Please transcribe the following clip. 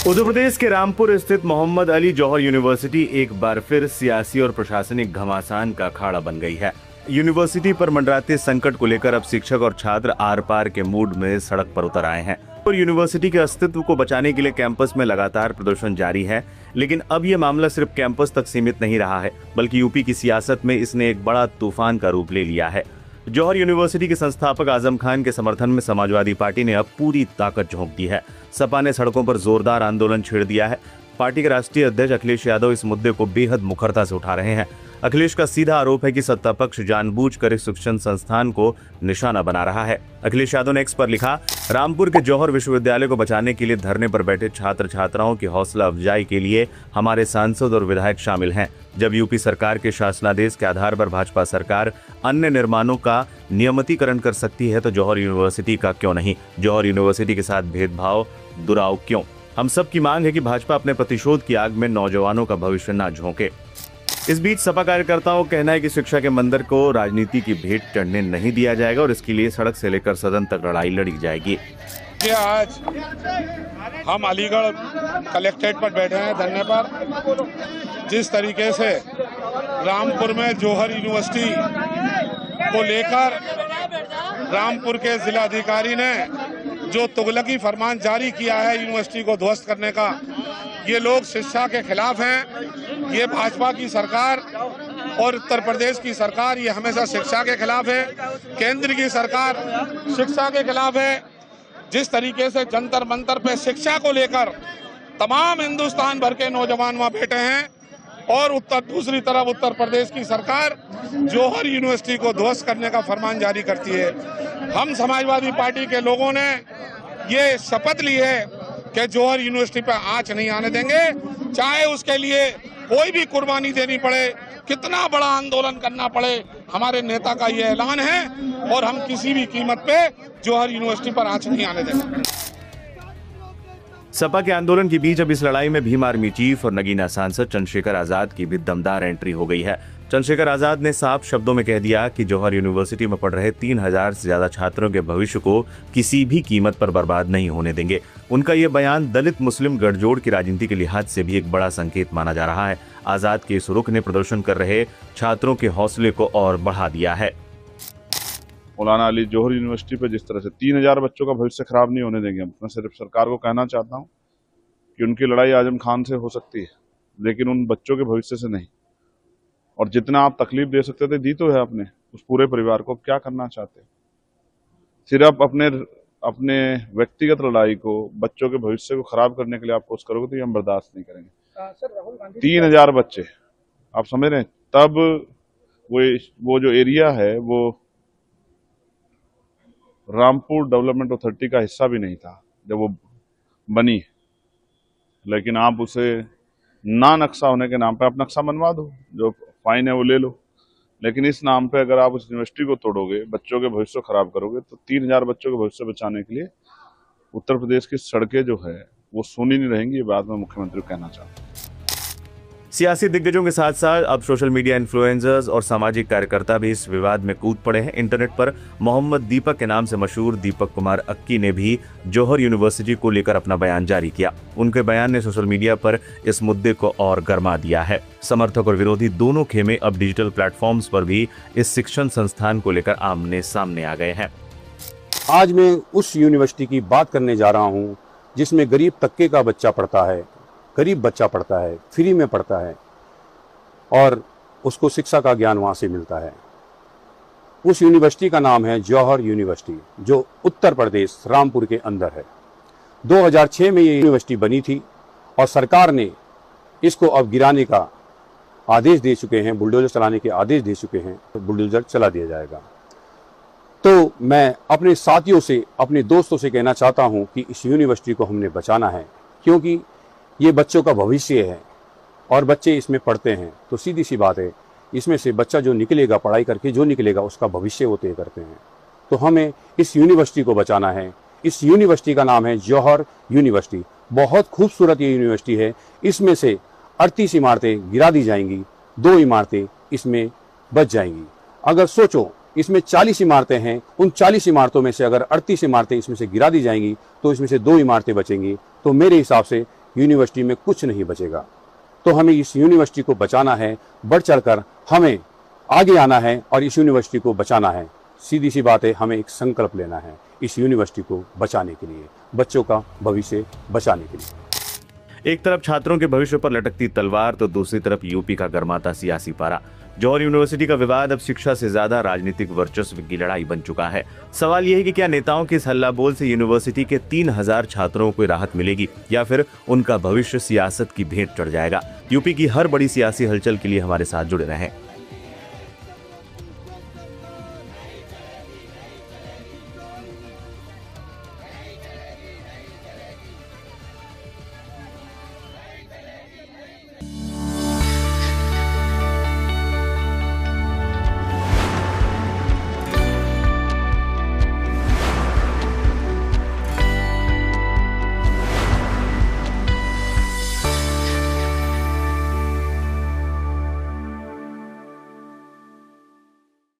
उत्तर प्रदेश के रामपुर स्थित मोहम्मद अली जौहर यूनिवर्सिटी एक बार फिर सियासी और प्रशासनिक घमासान का अखाड़ा बन गई है। यूनिवर्सिटी पर मंडराते संकट को लेकर अब शिक्षक और छात्र आर पार के मूड में सड़क पर उतर आए हैं और यूनिवर्सिटी के अस्तित्व को बचाने के लिए कैंपस में लगातार प्रदर्शन जारी है। लेकिन अब ये मामला सिर्फ कैंपस तक सीमित नहीं रहा है, बल्कि यूपी की सियासत में इसने एक बड़ा तूफान का रूप ले लिया है। जौहर यूनिवर्सिटी के संस्थापक आजम खान के समर्थन में समाजवादी पार्टी ने अब पूरी ताकत झोंक दी है। सपा ने सड़कों पर जोरदार आंदोलन छेड़ दिया है। पार्टी के राष्ट्रीय अध्यक्ष अखिलेश यादव इस मुद्दे को बेहद मुखरता से उठा रहे हैं। अखिलेश का सीधा आरोप है कि सत्ता पक्ष जानबूझकर इस शिक्षण संस्थान को निशाना बना रहा है। अखिलेश यादव ने एक्स पर लिखा, रामपुर के जौहर विश्वविद्यालय को बचाने के लिए धरने पर बैठे छात्र छात्राओं की हौसला अफजाई के लिए हमारे सांसद और विधायक शामिल हैं। जब यूपी सरकार के शासनादेश के आधार पर भाजपा सरकार अन्य निर्माणों का नियमितीकरण कर सकती है तो जौहर यूनिवर्सिटी का क्यों नहीं? जौहर यूनिवर्सिटी के साथ भेदभाव दुराव क्यों? हम सब की मांग है कि भाजपा अपने प्रतिशोध की आग में नौजवानों का भविष्य न झोंके। इस बीच सपा कार्यकर्ताओं का कहना है कि शिक्षा के मंदिर को राजनीति की भेंट चढ़ने नहीं दिया जाएगा और इसके लिए सड़क से लेकर सदन तक लड़ाई लड़ी जाएगी। आज हम अलीगढ़ कलेक्ट्रेट पर बैठे हैं धरने पर। जिस तरीके से रामपुर में जौहर यूनिवर्सिटी को लेकर रामपुर के जिलाधिकारी ने जो तुगलकी फरमान जारी किया है यूनिवर्सिटी को ध्वस्त करने का, ये लोग शिक्षा के खिलाफ हैं। ये भाजपा की सरकार और उत्तर प्रदेश की सरकार ये हमेशा शिक्षा के खिलाफ है। केंद्र की सरकार शिक्षा के खिलाफ है। जिस तरीके से जंतर मंतर पे शिक्षा को लेकर तमाम हिंदुस्तान भर के नौजवान वहां बैठे हैं और दूसरी तरफ उत्तर प्रदेश की सरकार जौहर यूनिवर्सिटी को ध्वस्त करने का फरमान जारी करती है। हम समाजवादी पार्टी के लोगों ने ये शपथ ली है कि जौहर यूनिवर्सिटी पर आंच नहीं आने देंगे, चाहे उसके लिए कोई भी कुर्बानी देनी पड़े, कितना बड़ा आंदोलन करना पड़े। हमारे नेता का ये ऐलान है और हम किसी भी कीमत पे जौहर यूनिवर्सिटी पर आंच नहीं आने देंगे। सपा के आंदोलन के बीच अब इस लड़ाई में भीम आर्मी चीफ और नगीना सांसद चंद्रशेखर आजाद की भी दमदार एंट्री हो गई है। चंद्रशेखर आजाद ने साफ शब्दों में कह दिया कि जौहर यूनिवर्सिटी में पढ़ रहे 3000 से ज्यादा छात्रों के भविष्य को किसी भी कीमत पर बर्बाद नहीं होने देंगे। उनका ये बयान दलित मुस्लिम गठजोड़ की राजनीति के लिहाज से भी एक बड़ा संकेत माना जा रहा है। आजाद के इस रुख ने प्रदर्शन कर रहे छात्रों के हौसले को और बढ़ा दिया है। मौलाना अली जौहर यूनिवर्सिटी पर जिस तरह से 3000 बच्चों का भविष्य खराब नहीं होने देंगे। मैं सिर्फ सरकार को कहना चाहता हूँ कि उनकी लड़ाई आजम खान से हो सकती है, लेकिन उन बच्चों के भविष्य से नहीं। और जितना आप तकलीफ दे सकते थे दी तो है अपने उस पूरे परिवार को। क्या करना चाहते? सिर्फ अपने व्यक्तिगत लड़ाई को, बच्चों के भविष्य को खराब करने के लिए आप कोशिश करोगे तो ये हम बर्दाश्त नहीं करेंगे। 3000 बच्चे आप समझ रहे हैं? तब वो जो एरिया है वो रामपुर डेवलपमेंट अथॉरिटी का हिस्सा भी नहीं था जब वो बनी, लेकिन आप उसे ना नक्शा होने के नाम पे आप नक्शा बनवा दो, जो फाइन है वो ले लो। लेकिन इस नाम पे अगर आप उस यूनिवर्सिटी को तोड़ोगे, बच्चों के भविष्य को खराब करोगे, तो 3000 बच्चों के भविष्य बचाने के लिए उत्तर प्रदेश की सड़कें जो है वो सुनी नहीं रहेंगी। ये बात मैं मुख्यमंत्री को कहना चाहता हूँ। सियासी दिग्गजों के साथ साथ अब सोशल मीडिया इन्फ्लुएंसर्स और सामाजिक कार्यकर्ता भी इस विवाद में कूद पड़े हैं। इंटरनेट पर मोहम्मद दीपक के नाम से मशहूर दीपक कुमार अक्की ने भी जौहर यूनिवर्सिटी को लेकर अपना बयान जारी किया। उनके बयान ने सोशल मीडिया पर इस मुद्दे को और गर्मा दिया है। समर्थक और विरोधी दोनों खेमे अब डिजिटल प्लेटफॉर्म्स पर भी इस शिक्षण संस्थान को लेकर आमने सामने आ गए हैं। आज मैं उस यूनिवर्सिटी की बात करने जा रहा हूँ जिसमें गरीब तबके का बच्चा पढ़ता है, गरीब बच्चा पढ़ता है, फ्री में पढ़ता है और उसको शिक्षा का ज्ञान वहाँ से मिलता है। उस यूनिवर्सिटी का नाम है जौहर यूनिवर्सिटी, जो उत्तर प्रदेश रामपुर के अंदर है। 2006 में ये यूनिवर्सिटी बनी थी और सरकार ने इसको अब गिराने का आदेश दे चुके हैं, बुलडोजर चलाने के आदेश दे चुके हैं, तो बुलडोजर चला दिया जाएगा। तो मैं अपने साथियों से, अपने दोस्तों से कहना चाहता हूँ कि इस यूनिवर्सिटी को हमने बचाना है, क्योंकि ये बच्चों का भविष्य है और बच्चे इसमें पढ़ते हैं। तो सीधी सी बात है, इसमें से बच्चा जो निकलेगा, पढ़ाई करके जो निकलेगा, उसका भविष्य वो तय करते हैं। तो हमें इस यूनिवर्सिटी को बचाना है। इस यूनिवर्सिटी का नाम है जौहर यूनिवर्सिटी। बहुत खूबसूरत ये यूनिवर्सिटी है। इसमें से 38 इमारतें गिरा दी जाएंगी, 2 इमारतें इसमें बच जाएंगी। अगर सोचो, इसमें 40 इमारतें हैं, उन 40 इमारतों में से अगर 38 इमारतें इसमें से गिरा दी जाएंगी तो इसमें से 2 इमारतें बचेंगी। तो मेरे हिसाब से यूनिवर्सिटी में कुछ नहीं बचेगा। तो हमें इस यूनिवर्सिटी को बचाना है, बढ़ चढ़कर हमें आगे आना है और इस यूनिवर्सिटी को बचाना है। सीधी सी बात है, हमें एक संकल्प लेना है इस यूनिवर्सिटी को बचाने के लिए, बच्चों का भविष्य बचाने के लिए। एक तरफ छात्रों के भविष्य पर लटकती तलवार तो दूसरी तरफ यूपी का गर्माता सियासी पारा। जौहर यूनिवर्सिटी का विवाद अब शिक्षा से ज्यादा राजनीतिक वर्चस्व की लड़ाई बन चुका है। सवाल यह है कि क्या नेताओं के इस हल्ला बोल से यूनिवर्सिटी के 3000 छात्रों को राहत मिलेगी या फिर उनका भविष्य सियासत की भेंट चढ़ जाएगा। यूपी की हर बड़ी सियासी हलचल के लिए हमारे साथ जुड़े रहें।